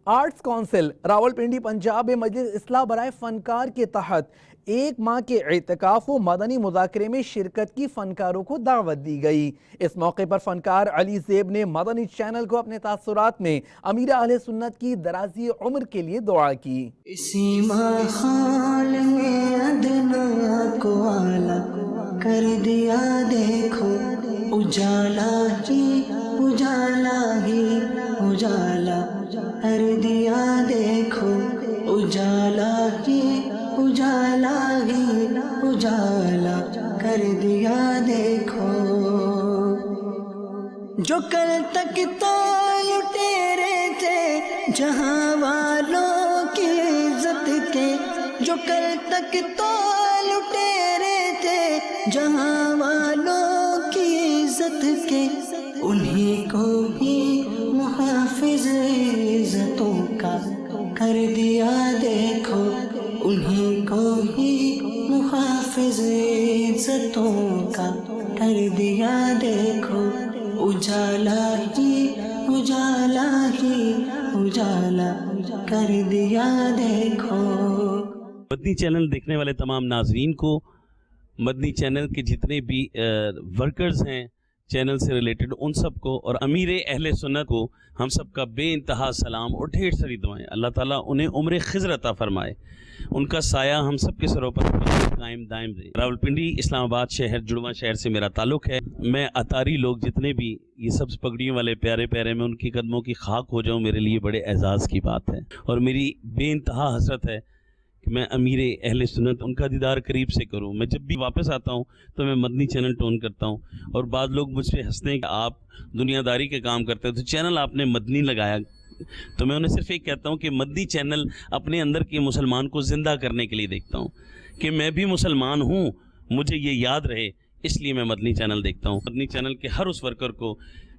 Arts council Rawalpindi Punjab میں مجلس اصلاح برائے فنکار کے تحت 1 ماہ کے اعتکاف و مدنی مذاکرے میں شرکت کی فنکاروں کو دعوت دی گئی۔ اس موقع پر فنکار علی زیب نے مدنی چینل کو اپنے تاثرات میں امیر اہل سنت کی درازی عمر کے لیے دعا کی۔ اسی ماحول میں ادنا کو اعلیٰ کر دیا، دیکھو اجالا ہی اجالا ہی اجالا کر دیا، دیکھو اجالا ہی اجالا ہی اجالا کر دیا، دیکھو جو کل تک تو لٹیرے تھے جہاں والوں کی عزت کے، جو کل تک تو لٹیرے تھے جہاں والوں کی عزت کے، انہیں کو ہی محافظ عزتوں کا کر دیا، دیکھو انہیں کو ہی محافظ عزتوں کا کر دیا، دیکھو اجالا ہی اجالا ہی اجالا کر دیا، دیکھو۔ مدنی چینل دیکھنے والے تمام ناظرین کو، مدنی چینل کے جتنے بھی ورکرز ہیں چینل سے ریلیٹڈ، ان سب کو اور امیر اہل سنت کو ہم سب کا بے انتہا سلام اور ڈھیر ساری دعائیں۔ اللہ تعالیٰ انہیں عمر خضر عطا فرمائے، ان کا سایہ ہم سب کے سروں پر قائم دائم رہے۔ راولپنڈی اسلام آباد شہر، جڑواں شہر سے میرا تعلق ہے۔ میں اتاری لوگ جتنے بھی یہ سب پگڑیوں والے پیارے پیارے، میں ان کی قدموں کی خاک ہو جاؤں، میرے لیے بڑے اعزاز کی بات ہے، اور میری بے انتہا حسرت ہے کہ میں امیر اہل سنت ان کا دیدار قریب سے کروں۔ میں جب بھی واپس آتا ہوں تو میں مدنی چینل ٹون کرتا ہوں، اور بعض لوگ مجھ سے ہنستے ہیں کہ آپ دنیا داری کے کام کرتے ہیں تو چینل آپ نے مدنی لگایا، تو میں انہیں صرف ایک کہتا ہوں کہ مدنی چینل اپنے اندر کے مسلمان کو زندہ کرنے کے لیے دیکھتا ہوں کہ میں بھی مسلمان ہوں، مجھے یہ یاد رہے، اس لیے میں مدنی چینل دیکھتا ہوں۔ مدنی چینل کے ہر اس ورکر کو،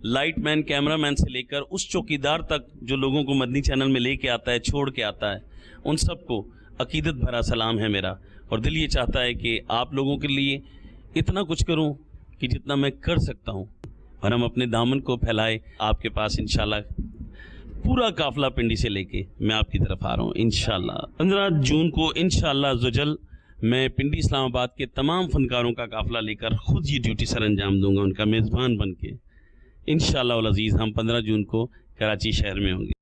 لائٹ مین، کیمرہ مین سے لے کر اس چوکیدار تک جو لوگوں کو مدنی چینل میں لے کے آتا ہے، چھوڑ کے آتا ہے، ان سب کو عقیدت بھرا سلام ہے میرا، اور دل یہ چاہتا ہے کہ آپ لوگوں کے لیے اتنا کچھ کروں کہ جتنا میں کر سکتا ہوں، اور ہم اپنے دامن کو پھیلائے آپ کے پاس انشاءاللہ۔ پورا قافلہ پنڈی سے لے کے میں آپ کی طرف آ رہا ہوں انشاءاللہ۔ 15 جون کو انشاءاللہ عزوجل میں پنڈی اسلام آباد کے تمام فنکاروں کا قافلہ لے کر خود یہ ڈیوٹی سر انجام دوں گا، ان کا میزبان بن کے انشاءاللہ العزیز۔ ہم 15 جون کو کراچی شہر میں ہوں گے۔